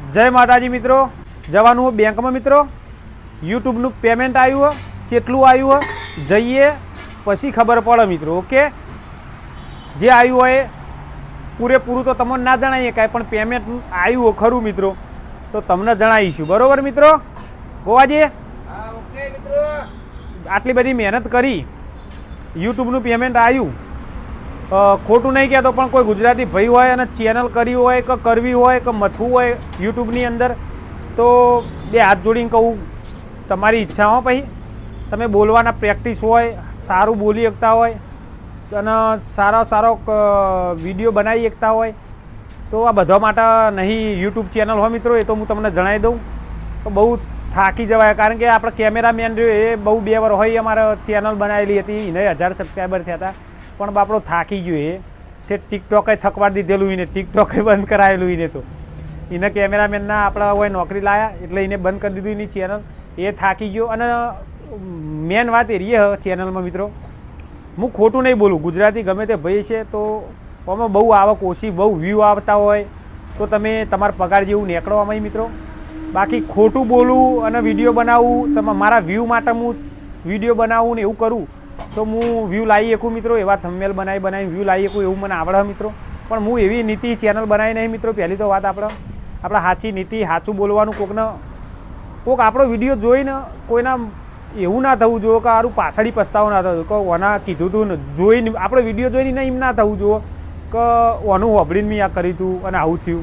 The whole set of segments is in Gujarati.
जय माताजी मित्रों, जवानु बैंक में मित्रों यूट्यूब पेमेंट आयु चेटलू आयु जाइए पछी खबर पड़े मित्रों। ओके, जे आयु है पूरेपूरू तो तमने ना जणावीए कांई पण पेमेंट आयु खरू मित्रों तो तमने जणावीशुं। बरोबर मित्रों? गोवाजी ओके मित्रों, आटली बधी मेहनत करी यूट्यूब पेमेंट आयु खोटू नहीं कहतो पण कोई गुजराती भाई होय अने चेनल करी होय के करवी होय के मथવું होय यूट्यूबनी अंदर तो बे हाथ जोड़ीने कहूँ तमारी इच्छा हो पही तमे बोलवाना प्रेक्टिस होय सारू बोली शकता होय अने सारो सारो विडियो बनावी शकता होय तो आ बधा माटे नहीं यूट्यूब चेनल हो मित्रों। ए तो हूँ तमने जणावी दऊँ तो बहु थाकी जवाय, कारण के आपणे केमेरामेन जो ए बहु 2 वर होय अमारे चेनल बनावेली हती एने 1000 सब्सक्राइबर थया हता पण बापड़ो थाकी गयो ए ते टिकटॉक थकवा दीधेलुं एने टिकटॉक बंद करायेलुं एने तो एने केमेरामेन आपणे होय नौकरी लाया एटले एने बंद कर दीधुं एनी चेनल। ए थाकी गयो अने मेन वात ए रही चेनल में मित्रों हूँ खोटू नहीं बोलूँ, गुजराती गमे ते भाई छे तो आमां बहु आवक ओછી बहु व्यू आवता होय तो तमे तमारा पगार जेवुं नीकळो आमां मित्रों। बाकी खोटू बोलूँ अने विडियो बनावुं तमे मारा व्यू माटे हूँ विडियो बनावुं ने एवुं करूँ तो हूँ व्यू लाई शकूँ मित्रों। एवा थंबनेल बनावी व्यू लाई शकूँ एवुं मने आवडे मित्रों, पण हूँ एवी नीति चेनल बनावी नहीं मित्रों। पहली तो बात आपणे साची नीति साचुं बोलवानुं, कोक आपणो विडियो जोईने कोईना एवं ना थवुं जोईए के हारूं पाछळी पछतावो ना थतो के ओना कीधुं तुं जोईने आपणो विडियो जोईने एम ना थवुं जोईए के ओनुं होंभळीने मैं आ कर्युं तुं अने आवुं थयुं।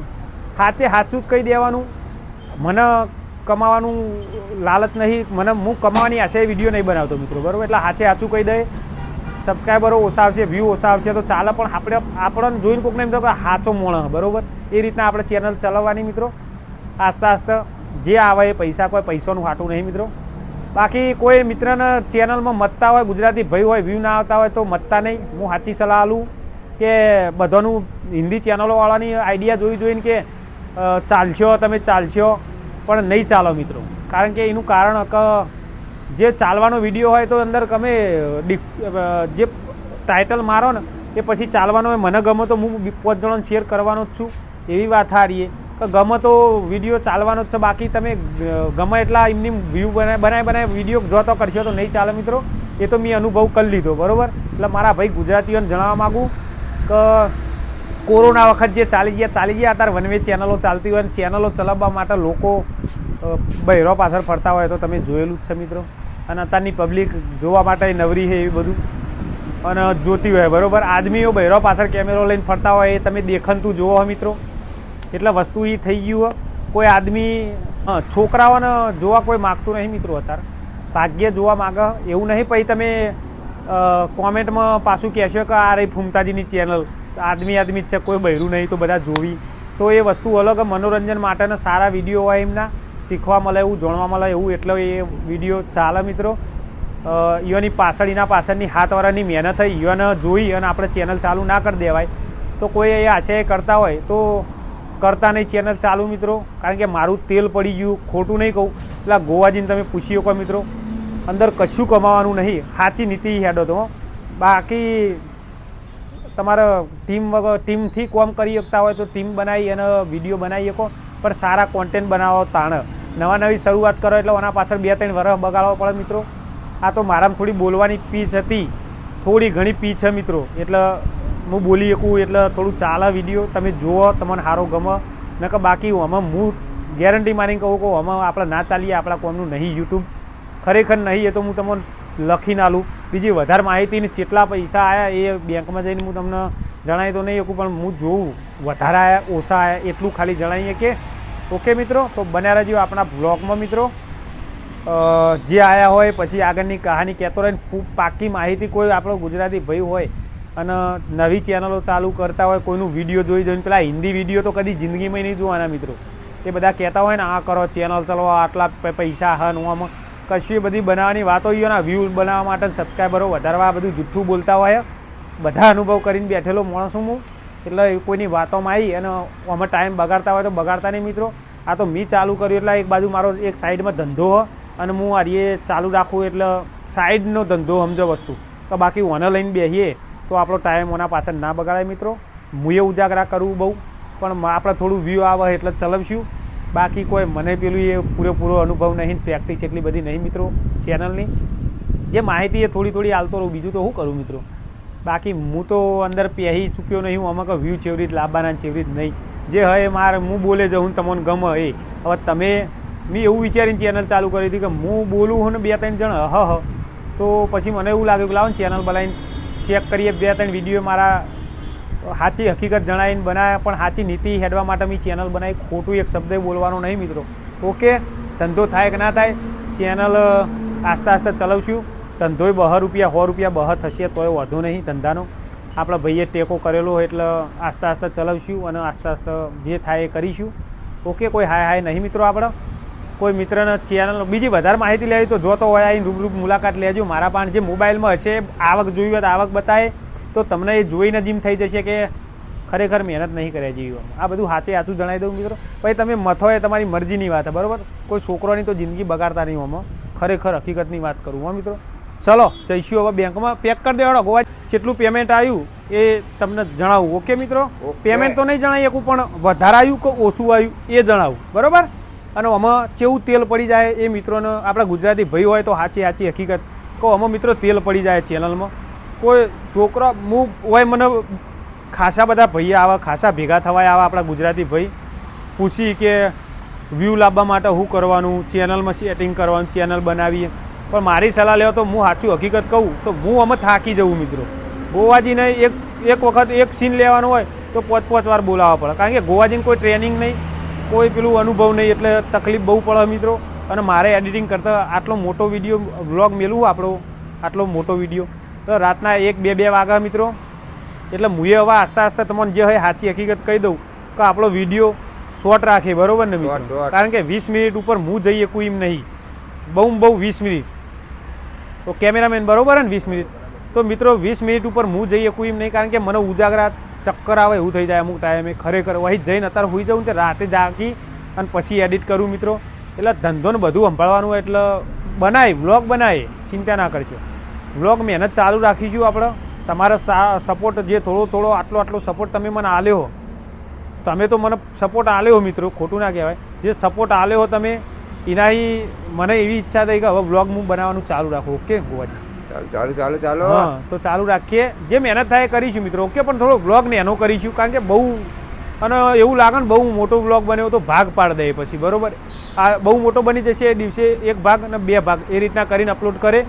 साचे साचुं ज कही देवानुं। मने कमावानुं लालच नहीं, मने हूँ कमावानी आशाए विडियो नहीं बनावतो मित्रों। बराबर, एटले साचे साचुं कही दे सब्सक्राइबरो ओछा आवशे व्यू ओछा आवशे तो चाले, पण आपणे जोईने कोकने एम थयो के साचो माणस बरोबर ए रीतना आपणे चेनल चलाववानी मित्रों। आस्ते आस्ते जे आवे पैसा कोई पैसानुं हाटुं नहीं मित्रों। बाकी कोई मित्रने चेनल में मत्ता होय गुजराती भाई होय व्यू ना आवता होय तो मत्ता नहीं। हूँ साची सलाह आलूँ के बधानुं हिंदी चेनलोवाळानी आइडिया जोईने के चालशो तमे चालशो पण नहीं चालो मित्रों। कारण के एनुं कारण के जे चालवानो विडियो होय तो अंदर तमे जे टाइटल मारो ने ए पछी चालवानो होय मने गमे तो हूँ 5 जणोने शेर करवानो ज छुं एवी वात आ रही है कि गमे तो विडियो चालवानो ज छे। बाकी तमे गमे एटला एमनी व्यू बनाए विडियो जो तो करशो तो नहीं चाले मित्रों। ए तो मैं अनुभव कर लीधो बराबर। एटले मारा भाई गुजरातीओने जणाववा मांगू के कोरोना वखत जे चाली गया अत्यारे वन वे चेनलो चालती होय चेनलो चलाववा माटे लोको बहेरो पाछळ फरता होय तो तमे जोयेलुं ज छे मित्रों। अने अत्यारनी पब्लिक जोवा माटे नवरी है एवी बधुं अने जोती होय बराबर। आदमीओ बहेरो पाछळ केमेरो लईने फरता होय ए तमे देखंतुं जोवो मित्रों। एटले वस्तु ई थई गयुं। कोई आदमी छोकराओने जोवा कोई मागतुं नहीं मित्रों। अत्यारे भाग्य जोवा मागे एवुं नहीं। पछी तमे कॉमेंट में पाछुं कहेशो के आ रही फूमताजीनी चेनल आदमी ज छे कोई बहेरुं नहीं तो बधा जोवी तो ये वस्तु अलग मनोरंजन माटेना सारा विडियो होय एमना शीखवा मळे एवुं जाणवा मळे एवुं एटले ए विडियो चाले मित्रों। ईओनी पाछळीना पाछळनी 7 वरानी मेहनत थई ईओने जोई अने आपणे चेनल चालू ना कर देवाय तो कोई ए आशय करता होय तो करता नहीं चेनल चालू मित्रों। कारण के मारू तेल पड़ी गयुं खोटू नहीं कहूँ एटले गोवाजीने तमे पूछी शको मित्रों। अंदर कशुं कमावानुं नहीं, साची नीति हेडो तो। बाकी तमारे टीम थी काम करी शकता होय तो टीम बनावी अने विडियो बनावी शको, पर सारा कॉन्टेंट बनावो ताणे नवा नवी शरूआत करो एटले ओना पाछळ 2-3 वर्ष बगाड़वा पड़े मित्रों। आ तो मारामां थोड़ी बोलवानी पीच हती, थोड़ी घणी पीच है मित्रों। एटले हूँ बोली शकूँ एटले थोड़ुं चाले विडियो तमे जुओ तमने सारो गमे नके बाकी आमां हूँ गेरंटी मारीने कहूँ कि आमां आपणे ना चालीए आपणा कोमनुं नहीं यूट्यूब खरेखर नहीं। ए तो हूँ तमने लखीने आलूँ। बीजी वधारे माहितीने चेटला पैसा आया ए बैंक में जईने हूँ तमने जणावी तो नहीं शकूँ, पण हूँ जोऊँ वधारे आया ओछा आया एटलुं खाली जणावीए के। ओके मित्रों, तो बन्या रह्यो आपणा ब्लॉग में मित्रों। जे आया होय पछी आगळनी कहानी कहेतो रहीने पाक्की माहिती कोई आपणो गुजराती भाई होय अने नवी चेनलो चालू करता होय कोईनुं विडियो जोईने पेला हिंदी विडियो तो कदी जिंदगी में नहीं जोवाना मित्रों। ए बधा कहेता होय ने आ करो चेनल चलावो आटला पैसा हन आम कशी बधी बनाववानी वातो एना व्यू बनाववा माटे सब्सक्राइबरो वधारवा बधुं जूठुं बोलता होय। बधा अनुभव करीने बेठेलो माणस हूँ एटले कोईनी वातोमां आई अने आमां टाइम बगाड़ता होय तो बगाड़ता नहीं मित्रों। आ तो मी चालू कर्युं एटले एक बाजू मारो एक साइड में धंधो हो अने हूँ आरीए चालू राखूँ एटले साइडनो धंधो समजो वस्तु तो बाकी ओने लईने बेसीए तो आपणो टाइम ओना पाछळ ना बगाड़े मित्रों। मुए उजागरा करवुं बहु पण આપણે થોડું વ્યૂ આવે એટલે ચલાવશું બાકી કોઈ મને પેલું એ પૂરેપૂરો અનુભવ નહીં, પ્રેક્ટિસ એટલી બધી નહીં મિત્રો ચેનલની. જે માહિતી એ થોડી થોડી આલતો રહું, બીજું તો શું કરું મિત્રો. બાકી હું તો અંદર પહેરી ચૂક્યો નહીં, હું આમાં વ્યૂ ચેવી રીત લાવવાના ચેવી રીત નહીં. જે હોય મારે હું બોલે જાઉં તમને ગમે એ. હવે તમે મેં એવું વિચારીને ચેનલ ચાલુ કરી હતી કે હું બોલું હું ને 2-3 જણ તો પછી મને એવું લાગ્યું કે લાવો ને ચેનલ બનાવીને ચેક કરીએ, 2-3 વિડીયો મારા સાચી હકીકત જણાવીને બનાવ્યા, પણ સાચી નીતિ હેડવા માટે મેં ચેનલ બનાવી. ખોટું એક શબ્દ બોલવાનો નહીં મિત્રો. ઓકે, ધંધો થાય કે ના થાય, ચેનલ આસ્તે આસ્તે ચલાવશું. ધંધોય 2 રૂપિયા 100 રૂપિયા 2 થશે તોય વાંધો નહીં ધંધાનો. આપણા ભાઈએ ટેકો કરેલો હોય એટલે આસ્તે આસ્તે ચલાવશું અને આસ્તે આસ્તે જે થાય એ કરીશું. ઓકે, કોઈ હાય નહીં મિત્રો. આપણે કોઈ મિત્રને ચેનલ બીજી વધારે માહિતી લેવી તો જોતો હોય આવીને રૂબરૂ મુલાકાત લેજો. મારા પાસે જે મોબાઈલમાં હશે આવક જોઈ હોય તો આવક બતાવે તો તમને એ જોઈને જ એમ થઈ જશે કે ખરેખર મહેનત નહીં કર્યા જેવી. આ બધું સાચું જણાવી દઉં મિત્રો. પછી તમે મથો એ તમારી મરજીની વાત બરાબર. કોઈ છોકરોની તો જિંદગી બગાડતા નહીં. આમાં ખરેખર હકીકતની વાત કરું હા મિત્રો. ચલો જઈશું હવે બેંકમાં. પેક કરી દેવાડો ગોવા. જેટલું પેમેન્ટ આવ્યું એ તમને જણાવું. ઓકે મિત્રો, પેમેન્ટ તો નહીં જણાવી શકું પણ વધારે આવ્યું કે ઓછું આવ્યું એ જણાવું બરાબર. અને આમાં કેવું તેલ પડી જાય એ મિત્રોને, આપણા ગુજરાતી ભાઈ હોય તો સાચી હકીકત કહો. આમાં મિત્રો તેલ પડી જાય ચેનલમાં. કોઈ છોકરો હું હોય મને ખાસા બધા ભાઈ આવા ખાસા ભેગા થવાય આવા આપણા ગુજરાતી ભાઈ પૂછી કે વ્યૂ લાવવા માટે શું કરવાનું, ચેનલમાં સેટિંગ કરવાનું, ચેનલ બનાવીએ. પણ મારી સલાહ લેવો તો હું સાચું હકીકત કહું તો હું આમાં થાકી જવું મિત્રો. ગોવાજીને એક વખત એક સીન લેવાનો હોય તો 5-5 વાર બોલાવવા પડે, કારણ કે ગોવાજીને કોઈ ટ્રેનિંગ નહીં, કોઈ પેલું અનુભવ નહીં, એટલે તકલીફ બહુ પડે મિત્રો. અને મારે એડિટિંગ કરતાં આટલો મોટો વિડીયો વ્લોગ મેળવું આપણો આટલો મોટો વિડીયો તો રાતના 1-2 વાગ્યા મિત્રો. એટલે હું હવે આસ્તે આસ્તે તમને જે હોય સાચી હકીકત કહી દઉં કે આપણો વિડીયો શોર્ટ રાખે બરાબર ને મિત્રો. કારણ કે 20 મિનિટ ઉપર હું જઈ શકું એમ નહીં, બહુ 20 મિનિટ તો કેમેરામેન બરાબર ને 20 મિનિટ તો મિત્રો 20 મિનિટ ઉપર હું જઈ શકું એમ નહીં, કારણ કે મને ઉજાગરા ચક્કર આવે એવું થઈ જાય અમુક ટાઈમે. ખરેખર વહી જઈને અત્યારે હોઈ જાઉં તે રાતે જાગી અને પછી એડિટ કરું મિત્રો. એટલે ધંધોને બધું સંભાળવાનું હોય એટલે બનાવી વ્લોગ બનાવીએ, ચિંતા ના કરશો. વ્લોગ મહેનત ચાલુ રાખીશું આપણે. તમારા સપોર્ટ જે થોડો આટલો સપોર્ટ તમે મને આલ્યો, તમે તો મને સપોર્ટ આલ્યો મિત્રો, ખોટું ના કહેવાય. જે સપોર્ટ આલ્યો તમે એનાથી મને એવી ઈચ્છા થઈ કે હવે વ્લોગ હું બનાવવાનું ચાલુ રાખું. ઓકે ગોવાજી, ચાલો હા તો ચાલુ રાખીએ. જે મહેનત થાય કરીશું મિત્રો. ઓકે, પણ થોડો વ્લોગ ને એનો કરીશું, કારણ કે બહુ અને એવું લાગે ને બહુ મોટો વ્લોગ બન્યો તો ભાગ પાડી દઈએ પછી બરાબર. આ બહુ મોટો બની જશે એ દિવસે 1 ભાગ અને 2 ભાગ એ રીતના કરીને અપલોડ કરે.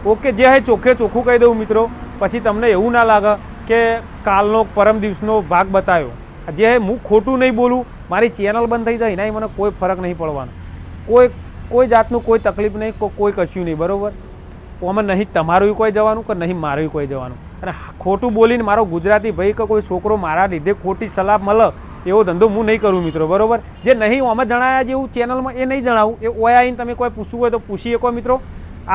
ઓકે, જે હોય ચોખ્ખું કહી દઉં મિત્રો, પછી તમને એવું ના લાગે કે કાલનો પરમ દિવસનો ભાગ બતાવ્યો. જે હું ખોટું નહીં બોલું, મારી ચેનલ બંધ થઈ જાય એનાથી મને કોઈ ફરક નહીં પડવાનો. કોઈ જાતનું કોઈ તકલીફ નહીં, કોઈ કશું નહીં બરાબર. આમાં નહીં તમારું કોઈ જવાનું કે નહીં મારું કોઈ જવાનું. અને ખોટું બોલીને મારો ગુજરાતી ભાઈ કે કોઈ છોકરો મારા લીધે ખોટી સલાહ મળે એવો ધંધો હું નહીં કરું મિત્રો બરાબર. જે નહીં આમાં જણાયા જેવું ચેનલમાં એ નહીં જણાવું. એ ઓયા આવીને તમે કોઈ પૂછવું હોય તો પૂછી શકો મિત્રો.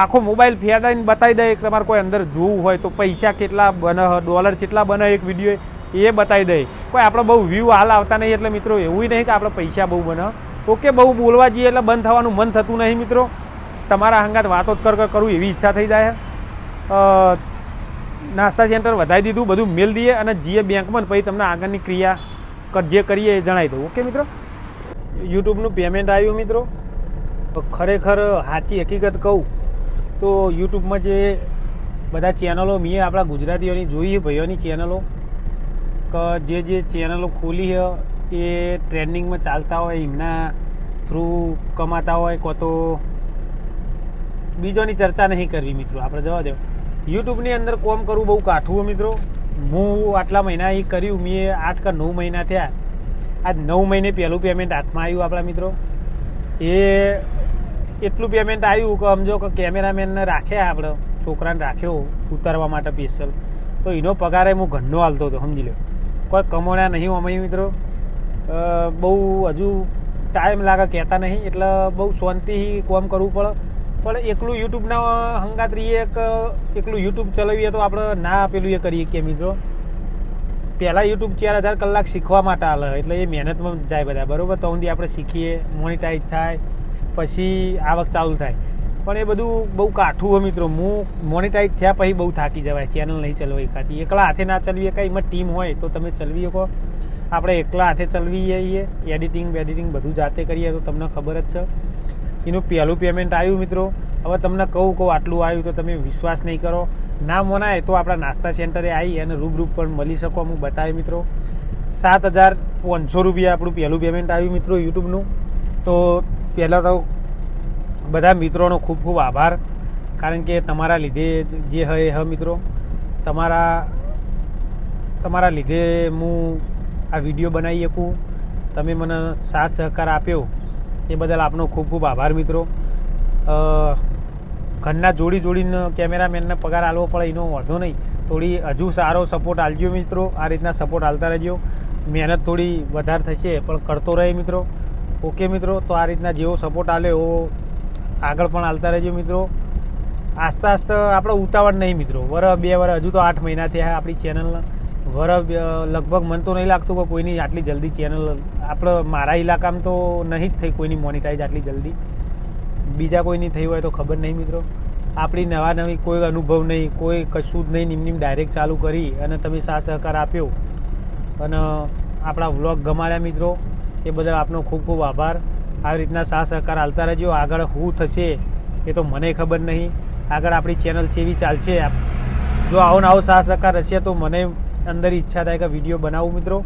આખો મોબાઈલ ફેડાઈને બતાવી દે કે તમારે કોઈ અંદર જોવું હોય તો પૈસા કેટલા બને, ડોલર કેટલા બને એક વિડીયો એ બતાવી દે. કોઈ આપણે બહુ વ્યૂ હાલ આવતા નહીં એટલે મિત્રો એવું નહીં કે આપણે પૈસા બહુ બને. ઓકે, બહુ બોલવા જઈએ એટલે બંધ થવાનું મન થતું નહીં મિત્રો. તમારા હંગાત વાતો જ કરું એવી ઈચ્છા થઈ જાય. નાસ્તા સેન્ટર વધારી દીધું, બધું મેલ દઈએ અને જીએ બેંકમાં પછી તમને આગળની ક્રિયા જે કરીએ એ જણાવી દઉં. ઓકે મિત્રો, યુટ્યુબનું પેમેન્ટ આવ્યું મિત્રો. ખરેખર સાચી હકીકત કહું તો યુટ્યુબમાં જે બધા ચેનલો મેં આપણા ગુજરાતીઓની જોઈએ ભાઈઓની ચેનલો કે જે ચેનલો ખોલી છે એ ટ્રેન્ડિંગમાં ચાલતા હોય, એમના થ્રુ કમાતા હોય, કો તો બીજોની ચર્ચા નહીં કરવી મિત્રો, આપણે જવા દો. યુટ્યુબની અંદર કોમ કરવું બહુ કાઠું હોય મિત્રો. હું આટલા મહિના એ કર્યું, મેં 8 કે 9 મહિના થયા. આજ 9 મહિને પહેલું પેમેન્ટ હાથમાં આવ્યું આપણા મિત્રો. એ એટલું પેમેન્ટ આવ્યું કે સમજો કે કેમેરામેનને રાખ્યા, આપણે છોકરાને રાખ્યો ઉતારવા માટે સ્પેશિયલ, તો એનો પગાર હું ઘરનો હાલતો હતો સમજી લો. કોઈ કમાણ્યા નહીં અમે મિત્રો. બહુ હજુ ટાઈમ લાગે કહેતા નહીં, એટલે બહુ શાંતિથી કામ કરવું પડે. પણ એકલું યુટ્યુબના હંગાત રહીએ કે એકલું યુટ્યુબ ચલાવીએ તો આપણે ના પેલું એ કરીએ કે મિત્રો. પહેલાં યુટ્યુબ 4000 કલાક શીખવા માટે હાલે, એટલે એ મહેનતમાં જાય બધા બરાબર. તો સુધી આપણે શીખીએ, મોનિટાઈઝ થાય, પછી આવક ચાલુ થાય. પણ એ બધું બહુ કાઠું હોય મિત્રો. હું મોનિટાઈઝ થયા પછી બહુ થાકી જવાય, ચેનલ નહીં ચલાવી એકાતી. એકલા હાથે ના ચલાવીએ કાંઈ, એમાં ટીમ હોય તો તમે ચલાવી શકો. આપણે એકલા હાથે ચલાવી જઈએ, એડિટિંગ બધું જાતે કરીએ તો તમને ખબર જ છે. એનું પહેલું પેમેન્ટ આવ્યું મિત્રો. હવે તમને કહું આટલું આવ્યું તો તમે વિશ્વાસ નહીં કરો. ના મનાય તો આપણા નાસ્તા સેન્ટરે આવી અને રૂબરૂ પણ મળી શકો. હું બતાવી મિત્રો 7,500 રૂપિયા આપણું પહેલું પેમેન્ટ આવ્યું મિત્રો યુટ્યુબનું. તો પહેલાં તો બધા મિત્રોનો ખૂબ ખૂબ આભાર, કારણ કે તમારા લીધે જે હોય મિત્રો, તમારા લીધે હું આ વિડીયો બનાવી શકું. તમે મને સાથ સહકાર આપ્યો એ બદલ આપનો ખૂબ ખૂબ આભાર મિત્રો. ઘરના જોડીને કેમેરામેનને પગાર આલવો પડે એનો વાંધો નહીં, થોડી હજુ સારો સપોર્ટ આલજો મિત્રો. આ રીતના સપોર્ટ આલતા રહેજો. મહેનત થોડી વધારે થશે પણ કરતો રહે મિત્રો. ઓકે મિત્રો, તો આ રીતના જેવો સપોર્ટ આલ્યો એવો આગળ પણ આલતા રહેજો મિત્રો. આસ્તે આપણે ઉતાવળ નહીં મિત્રો. 2 વર્ષ હજુ તો 8 મહિના થયા આપણી ચેનલને. લગભગ મને તો નહીં લાગતું કે કોઈની આટલી જલ્દી ચેનલ મારા ઇલાકામાં તો નહીં જ થઈ કોઈની મોનિટાઈઝ આટલી જલ્દી. બીજા કોઈની થઈ હોય તો ખબર નહીં મિત્રો. આપણી નવી કોઈ અનુભવ નહીં, કોઈ કશું જ નહીં, નિમનિમ ડાયરેક્ટ ચાલુ કરી અને તમે સાથ સહકાર આપ્યો અને આપણા વ્લોગ ગમાડ્યા મિત્રો. એ બદલ આપનો ખૂબ ખૂબ આભાર. આવી રીતના સાથ સહકાર આલતા રહેજો. આગળ શું થશે એ તો મને ખબર નહીં. આગળ આપણી ચેનલ કેવી ચાલશે, જો આવો સાથ સહકાર હશે તો મને અંદર ઈચ્છા થાય કે વિડીયો બનાવું મિત્રો.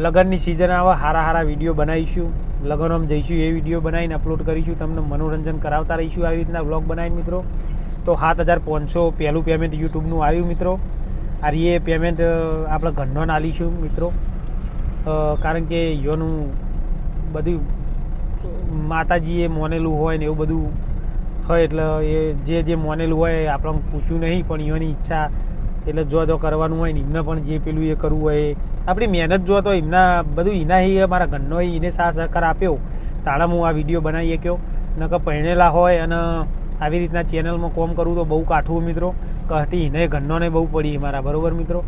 લગ્નની સિઝન આવે, સારા વિડીયો બનાવીશું. લગ્નોમાં જઈશું, એ વિડીયો બનાવીને અપલોડ કરીશું. તમને મનોરંજન કરાવતા રહીશું આવી રીતના વ્લોગ બનાવીને મિત્રો. તો 7,500 પહેલું પેમેન્ટ યુટ્યુબનું આવ્યું મિત્રો. આ એ પેમેન્ટ આપણે ઘરનો આલીશું મિત્રો, કારણ કે યોનું બધું માતાજીએ મોનેલું હોય ને એવું બધું હોય, એટલે એ જે મોનેલું હોય આપણે પૂછ્યું નહીં, પણ યોની ઈચ્છા એટલે જો કરવાનું હોય ને એમને પણ જે પેલું એ કરવું હોય, આપણી મહેનત જો તો એમના બધું એના મારા ઘરનો એને સાથ સહકાર આપ્યો તાળા હું આ વિડીયો બનાવી શક્યો. નકર પહેણેલા હોય અને આવી રીતના ચેનલમાં કોમ કરવું તો બહુ કાઠું મિત્રો. કહતી એને ઘરનોને બહુ પડી મારા, બરાબર મિત્રો.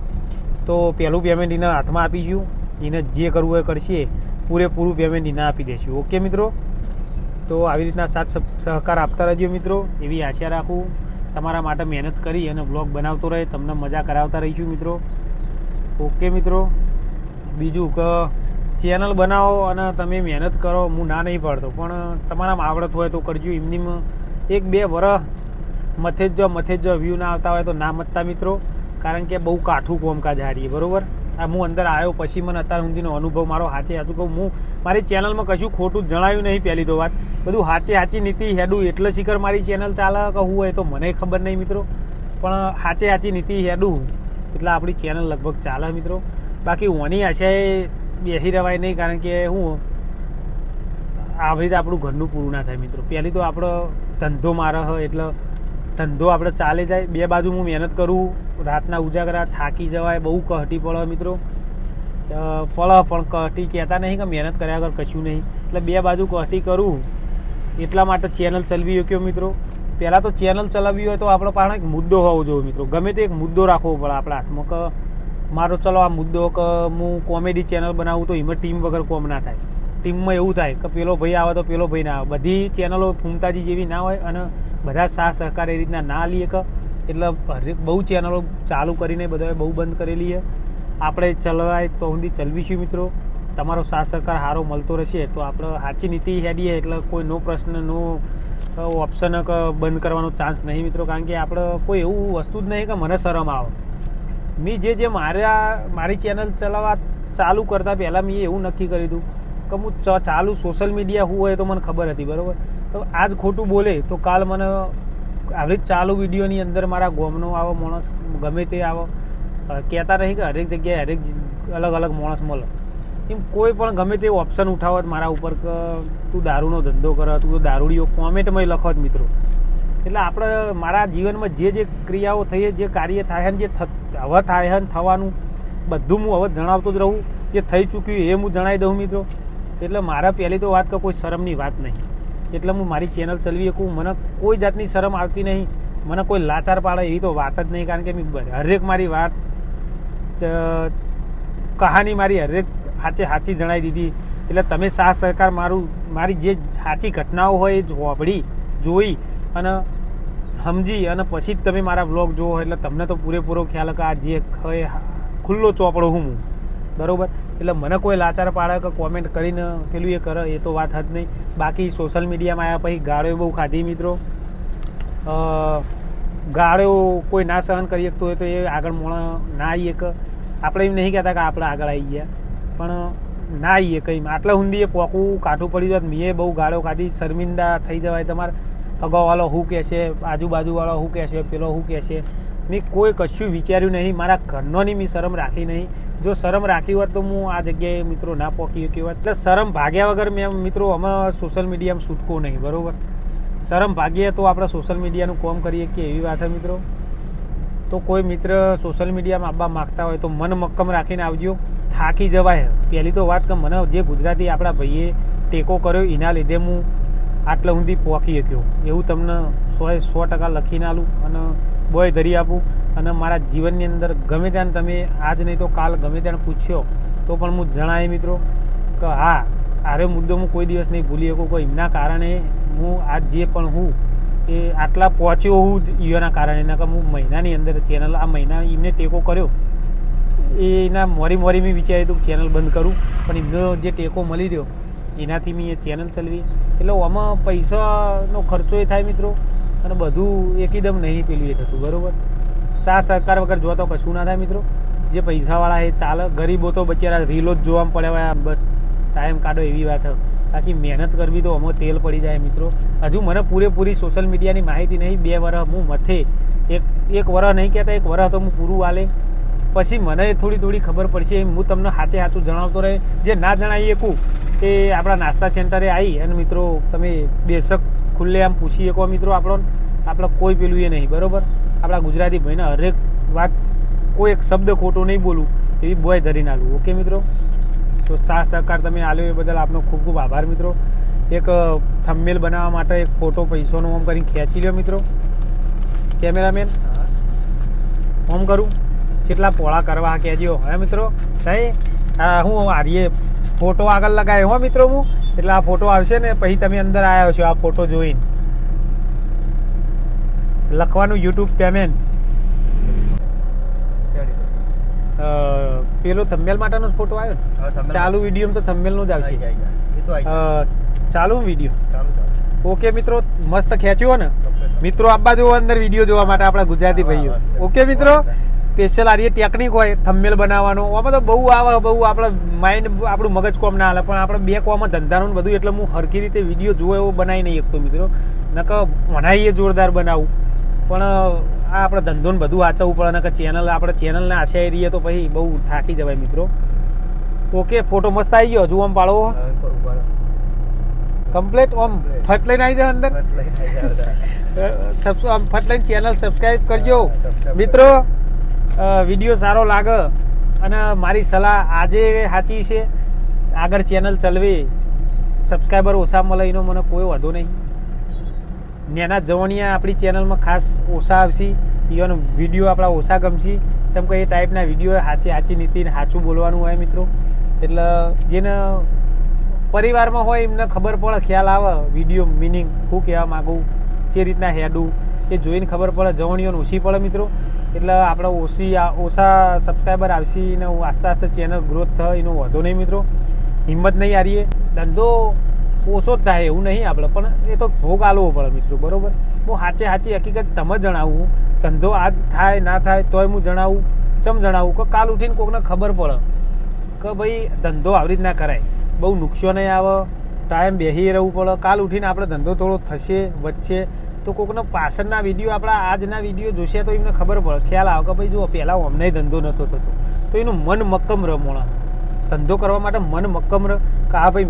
તો પહેલું પેમેન્ટ એને હાથમાં આપીશું. એને જે કરવું હોય કરશે, પૂરેપૂરું પેમેન્ટ એને આપી દઈશું. ઓકે મિત્રો, તો આવી રીતના સાથ સહકાર આપતા રહેજો મિત્રો. એવી આશા રાખું. તમારા માટે મહેનત કરી અને બ્લોગ બનાવતો રહે, તમને મજા કરાવતા રહીશું મિત્રો. ઓકે મિત્રો, બીજું કે ચેનલ બનાવો અને તમે મહેનત કરો, હું ના નહીં પાડતો, પણ તમારામાં આવડત હોય તો કરજો. એમની 1-2 વર્ષ મથે જ જો વ્યૂ ના આવતા હોય તો ના મતતા મિત્રો, કારણ કે બહુ કાઠું કોમકાજ હારીએ, બરાબર. આ હું અંદર આવ્યો પછી મને અત્યાર સુધીનો અનુભવ મારો સાચું કહું, હું મારી ચેનલમાં કશું ખોટું જણાવ્યું નહીં. પહેલી તો વાત, બધું સાચી નીતિ હેડું એટલે શિખર મારી ચેનલ ચાલે કહું હોય તો મને ખબર નહીં મિત્રો, પણ સાચી નીતિ હેડું એટલે આપણી ચેનલ લગભગ ચાલે મિત્રો. બાકી ઓની આશાએ બેસી રહેવાય નહીં, કારણ કે આવી રીતે આપણું ઘરનું પૂરું ના થાય મિત્રો. પહેલી તો આપણો ધંધો મારે હોય એટલે ધંધો આપણે ચાલે જાય. 2 બાજુ હું મહેનત કરું, રાતના ઉજાગરા થાકી જવાય, બહુ કહટી પડે મિત્રો. પણ કહટી કહેતા નહીં કે મહેનત કર્યા વગર કશું નહીં, એટલે 2 બાજુ કહટી કરું એટલા માટે ચેનલ ચલાવી શક્યો મિત્રો. પહેલાં તો ચેનલ ચલાવવી હોય તો આપણો પાસે એક મુદ્દો હોવો જોઈએ મિત્રો. ગમે તે એક મુદ્દો રાખવો પડે આપણા હાથમાં કે મારો ચલો આ મુદ્દો કે હું કોમેડી ચેનલ બનાવું તો એમાં ટીમ વગર કોમ ના થાય. ટીમમાં એવું થાય કે પેલો ભાઈ આવે તો પેલો ભાઈ ના આવે. બધી ચેનલો ફૂમતાજી જેવી ના હોય અને બધા સાથ સહકાર એ રીતના ના લઈએ કે, એટલે બહુ ચેનલો ચાલુ કરીને બધાએ બહુ બંધ કરેલી છે. આપણે ચલાવાય તો સુધી ચલાવીશું મિત્રો. તમારો સાથ સહકાર સારો મળતો રહેશે તો આપણે સાચી નીતિ હેડીએ એટલે કોઈ નો પ્રશ્ન નો ઓપ્શન કે બંધ કરવાનો ચાન્સ નહીં મિત્રો. કારણ કે આપણે કોઈ એવું વસ્તુ જ નહીં કે મને શરમ આવે. મેં જે મારી ચેનલ ચલાવવા ચાલુ કરતાં પહેલાં મેં એવું નક્કી કર્યું હતું કે હું ચાલુ સોશિયલ મીડિયા શું હોય તો મને ખબર હતી, બરાબર. તો આજ ખોટું બોલે તો કાલ મને આવી ચાલુ વિડીયોની અંદર મારા ગોમનો આવો માણસ ગમે તે આવો કહેતા નહીં કે હરેક જગ્યાએ હરેક અલગ માણસ મળે. એમ કોઈ પણ ગમે તે ઓપ્શન ઉઠાવત મારા ઉપર કે તું દારૂનો ધંધો કર, તું દારૂડીઓ કોમેન્ટમાં લખત મિત્રો. એટલે આપણે મારા જીવનમાં જે ક્રિયાઓ થઈ, જે કાર્ય થાય ને જે હવે થાય ને થવાનું બધું હું હવે જણાવતો જ રહું. જે થઈ ચૂક્યું એ હું જણાવી દઉં મિત્રો. એટલે મારા પહેલી તો વાત કે કોઈ શરમની વાત નહીં. એટલે હું મારી ચેનલ ચલાવી શકું, મને કોઈ જાતની શરમ આવતી નહીં, મને કોઈ લાચાર પાડે એવી તો વાત જ નહીં. કારણ કે મેં હરેક મારી વાત કહાની મારી હરેક સાચી જણાવી દીધી. એટલે તમે સાથ સહકાર મારી જે સાચી ઘટનાઓ હોય એ હોંભળી જોઈ અને સમજી અને પછી જ તમે મારા વ્લોગ જુઓ એટલે તમને તો પૂરેપૂરો ખ્યાલ કે આ જે હોય ખુલ્લો ચોપડો હું બરાબર. એટલે મને કોઈ લાચાર પાડે કે કોમેન્ટ કરીને પેલું એ કરે એ તો વાત જ નહીં. બાકી સોશિયલ મીડિયામાં આવ્યા પછી ગાળો બહુ ખાધી મિત્રો. ગાળો કોઈ ના સહન કરી શકતો હોય તો એ આગળ મોણા ના આવીએ કે આપણે એમ નહીં કહેતા કે આપણે આગળ આવી ગયા, પણ ના આવીએ કંઈ આટલા ઊંડી એ પોકવું કાઠું પડી જાય. મેં બહુ ગાળો ખાધી, શર્મિંદા થઈ જવાય. તમારે અગાઉવાળો શું કહેશે, આજુબાજુવાળો શું કહેશે, પેલો શું કહેશે. મેં કોઈ કશું વિચાર્યું નહીં. મારા ઘરનોની મેં શરમ રાખી નહીં. જો શરમ રાખી હોત તો હું આ જગ્યાએ મિત્રો ના પહોંચી શક્યો હોત. એટલે શરમ ભાગ્યા વગર મેં મિત્રો અમે સોશિયલ મીડિયામાં છૂટકો નહીં, બરાબર. શરમ ભાગીએ તો આપણે સોશિયલ મીડિયાનું કામ કરીએ કે એવી વાત છે મિત્રો. તો કોઈ મિત્ર સોશિયલ મીડિયામાં આવવા માગતા હોય તો મન મક્કમ રાખીને આવજો. થાકી જવાય. પહેલી તો વાત કે મને જે ગુજરાતી આપણા ભાઈએ ટેકો કર્યો એના લીધે હું આટલા સુધી પહોંચી શક્યો. એવું તમને 100% લખીને આલું અને બોય ધરી આપું. અને મારા જીવનની અંદર ગમે ત્યાં તમે આજ નહીં તો કાલ ગમે ત્યાં પૂછ્યો તો પણ હું જણાય મિત્રો કે હા આરે મુદ્દો હું કોઈ દિવસ નહીં ભૂલી શકું. કોઈ એમના કારણે હું આજ જે પણ હું એ આટલા પહોંચ્યો હું એના કારણે. ના કે હું મહિનાની અંદર ચેનલ આ મહિના એમને ટેકો કર્યો એના મોરી મેં વિચાર્યું હતું કે ચેનલ બંધ કરું, પણ એમનો જે ટેકો મળી રહ્યો એનાથી મેં એ ચેનલ ચલાવી. એટલે આમાં પૈસાનો ખર્ચો એ થાય મિત્રો અને બધું એકદમ નહીં પેલું એ થતું, બરાબર. સાથ સહકાર વગર જોતો કશું ના થાય મિત્રો. જે પૈસાવાળા એ ચાલે, ગરીબો તો બચારા રીલો જ જોવામાં પડ્યા બસ ટાઈમ કાઢો એવી વાત. બાકી મહેનત કરવી તો આમાં તેલ પડી જાય મિત્રો. હજુ મને પૂરેપૂરી સોશિયલ મીડિયાની માહિતી નહીં. 2 વર્ષ હું મથે એક વર્ષ નહીં કહેતા, 1 વર્ષ તો હું પૂરું આલે પછી મને થોડી ખબર પડશે. હું તમને સાચું જણાવતો રહે. જે ના જણાવી શકું એ આપણા નાસ્તા સેન્ટરે આવી અને મિત્રો તમે બેશક ખુલ્લે આમ પૂછી શકો મિત્રો. આપણે કોઈ પેલું એ નહીં, બરાબર. આપણા ગુજરાતી ભાઈને હરેક વાત કોઈ એક શબ્દ ખોટો નહીં બોલું એવી બોય ધરીને આલું. ઓકે મિત્રો. તો સાથ સહકાર તમે આલ્યો એ બદલ આપનો ખૂબ ખૂબ આભાર મિત્રો. એક થંબનેલ બનાવવા માટે એક ફોટો પૈસાનો ઓમ કરીને ખેંચી લ્યો મિત્રો. કેમેરામેન ઓમ કરું કેટલા પોળા કરવા કહેજો. હવે મિત્રો સાહેબ હું આર્યે ફોટો આગળ લગાવ્યો હો મિત્રો હું. એટલે આ ફોટો આવશે ને પછી તમે અંદર આવ્યા છો આ ફોટો જોઈને લખવાનું YouTube પેમેન્ટ. પેલો થંબનેલ માટેનો જ ફોટો આવ્યો ને ચાલુ વિડીયો તો થંબનેલનો જ આવશે. ચાલુ વિડીયો ઓકે મિત્રો. મસ્ત ખેંચ્યો ને મિત્રો. આપવા જુઓ અંદર વિડીયો જોવા માટે આપણા ગુજરાતી ભાઈઓ. ઓકે મિત્રો. સ્પેશિયલ આ રીતે ટેકનિક હોય થંબનેલ બનાવવાનો. આમાં તો બહુ આવે, બહુ આપણે માઇન્ડ આપણું મગજ કોમ ના હાલે, પણ આપણે 2 કોમમાં ધંધાનું બધું. એટલે હું હરખી રીતે વિડીયો જોવો એવો બનાવી નહીં શકતો મિત્રો. નકર મનાઈએ જોરદાર બનાવું પણ આ આપણે ધંધોને બધું વાંચવું પડે. નકર ચેનલ આપણે ચેનલને આશા રહીએ તો પછી બહુ થાકી જવાય મિત્રો. ઓકે ફોટો મસ્ત આવી ગયો. હજુ આમ પાડવો કમ્પ્લીટ આમ ફટ લઈને આવી જાય અંદર. ફટ લઈને ચેનલ સબસ્ક્રાઈબ કરજો મિત્રો. વિડીયો સારો લાગે અને મારી સલાહ આજે સાચી છે. આગળ ચેનલ ચલવી, સબસ્ક્રાઈબર ઓછા મળે એનો મને કોઈ વાંધો નહીં. નાના જવાનિયા આપણી ચેનલમાં ખાસ ઓછા આવશે. એવાનો વિડીયો આપણા ઓછા ગમશે. જેમ કે એ ટાઈપના વિડીયો સાચી નીતિ સાચું બોલવાનું હોય મિત્રો. એટલે જેને પરિવારમાં હોય એમને ખબર પડે, ખ્યાલ આવે વિડીયો મિનિંગ શું કહેવા માગું, જે રીતના હેડું એ જોઈને ખબર પડે. જવાનીઓને ઓછી પડે મિત્રો. એટલે આપણે ઓછા સબસ્ક્રાઈબર આવશે ને આસ્તે ચેનલ ગ્રોથ થાય એનો વાંધો નહીં મિત્રો. હિંમત નહીં હારીએ. ધંધો ઓછો જ થાય એવું નહીં આપણે, પણ એ તો ભોગ આલવો પડે મિત્રો, બરાબર. હું સાચી હકીકત તમે જણાવું. ધંધો આજ થાય ના થાય તોય હું જણાવું. જણાવું કે કાલ ઉઠીને કોકને ખબર પડે કે ભાઈ ધંધો આવી રીતના કરાય. બહુ નુકસાન નહીં આવે. ટાઈમ બેસી રહેવું પડે. કાલ ઉઠીને આપણે ધંધો થોડો થશે વચ્ચે તો કોકનો પાછળના વિડીયો આપણા આજના વિડીયો જોશે તો એમને ખબર પડે, ખ્યાલ આવે કે ભાઈ જો પહેલાં અમને ધંધો નહોતો થતો. તો એનું મન મક્કમ રહે. મોણા ધંધો કરવા માટે મન મક્કમ રહે કે હા ભાઈ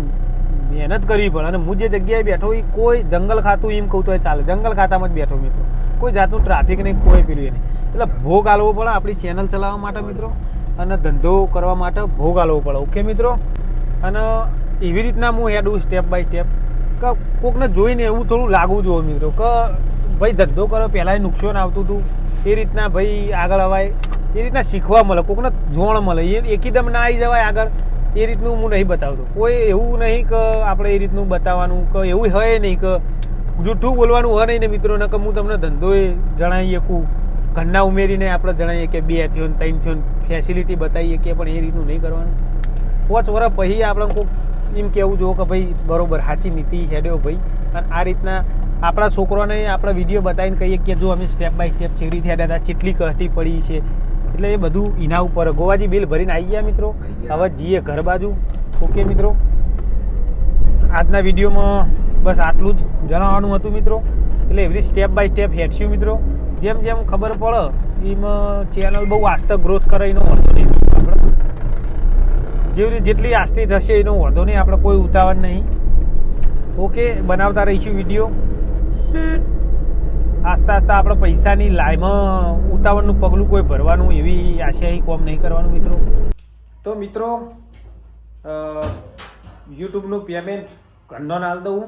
મહેનત કરવી પડે. અને હું જે જગ્યાએ બેઠો એ કોઈ જંગલ ખાતું એમ કહું તો ચાલે. જંગલ ખાતામાં જ બેઠો મિત્રો. કોઈ જાતનું ટ્રાફિક નહીં, કોઈ પેલું એ નહીં. એટલે ભોગ આલવો પડે આપણી ચેનલ ચલાવવા માટે મિત્રો. અને ધંધો કરવા માટે ભોગ આલવો પડે. ઓકે મિત્રો. અને એવી રીતના હું હેડું સ્ટેપ બાય સ્ટેપ કે કોકને જોઈને એવું થોડું લાગવું જોઈએ મિત્રો કે ભાઈ ધંધો કરો પહેલાં નુકસાન આવતું હતું એ રીતના ભાઈ આગળ અવાય. એ રીતના શીખવા મળે, કોકને જોણ મળે. એકદમ ના આવી જવાય આગળ એ રીતનું હું નહીં બતાવતો. કોઈ એવું નહીં કે આપણે એ રીતનું બતાવવાનું કે એવું હોય નહીં કે જૂઠું બોલવાનું હોય નહીં ને મિત્રો. ને કે હું તમને ધંધો એ જણાવી શકું, ઘરના ઉમેરીને આપણે જણાવીએ કે 2 થયો 3 થયો ફેસિલિટી બતાવીએ કે, પણ એ રીતનું નહીં કરવાનું. 5 વર્ષ પછી આપણે કોઈ એમ કહેવું જોઈએ કે ભાઈ બરોબર સાચી નીતિ હેડ્યો ભાઈ. અને આ રીતના આપણા છોકરોને આપણા વિડીયો બતાવીને કહીએ કે જો અમે સ્ટેપ બાય સ્ટેપ ચેવી રીતે હેડ્યા હતા, કેટલી કષ્ટી પડી છે. એટલે એ બધું એના ઉપર. ગોવાજી બિલ ભરીને આવી ગયા મિત્રો. હવે જઈએ ઘર બાજુ. ઓકે મિત્રો, આજના વિડીયોમાં બસ આટલું જ જણાવવાનું હતું મિત્રો. એટલે એવરી સ્ટેપ બાય સ્ટેપ હેડશું મિત્રો. જેમ જેમ ખબર પડે એમાં ચેનલ બહુ આસ્તે ગ્રોથ કરે એનો વાંધો નહીં આપણે. જેટલી આસ્તી થશે એનો વાંધો નહીં, આપણે કોઈ ઉતાવળ નહીં. ઓકે, બનાવતા રહીશું વિડીયો. આસ્તા આસ્તા આપણે પૈસાની લાઈમાં ઉતાવળનું પગલું કોઈ ભરવાનું એવી આશાહી કોમ નહીં કરવાનું મિત્રો. તો મિત્રો યુટ્યુબનું પેમેન્ટ ઘણો નાલ દઉં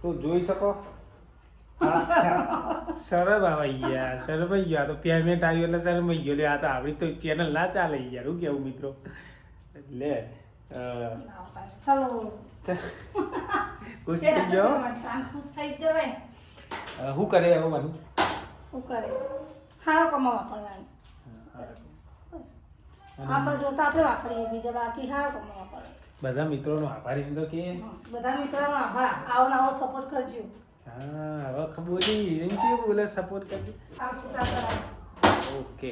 તો જોઈ શકો. શરમાઈ ગયા તો પેમેન્ટ આવ્યું એટલે શરમાઈ ગયો. લે આ તો આપણી તો ચેનલ ના ચાલે યાર. શું કેવું મિત્રો? લે ચાલો ખુશ થઈ ગયો. ખુશ થઈ જવાય. શું કરે હવે મારું? શું કરે? સારો કમાવા પડવાનું. આપણે જોતા આપણે વાપરીએ, બીજા બાકી સારો કમાવા પડે. બધા મિત્રોનો આભારી મિત્રો કે બધા મિત્રોનો આભાર. આવો નવો સપોર્ટ કરજો. હા, હવે ખબર નહીં એમ કેવું બોલે સપોર્ટ કરજો. આ સુતા કરાય. ઓકે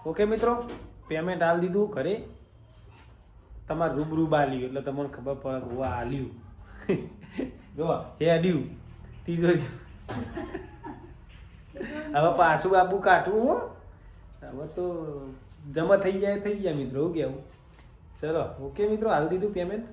ઓકે મિત્રો, પેમેન્ટ આલ દીધું ઘરે. તમારે રૂબરૂ બાલ્યું એટલે તમને ખબર પડે કે આ આલ્યું. જો હેડ્યું તિજોરી. હવે પાછું બાબુ કાઢવું હો. હવે તો જમા થઈ જાય મિત્રો. કેવું? ચલો ઓકે મિત્રો, હાલ દીધું પેમેન્ટ.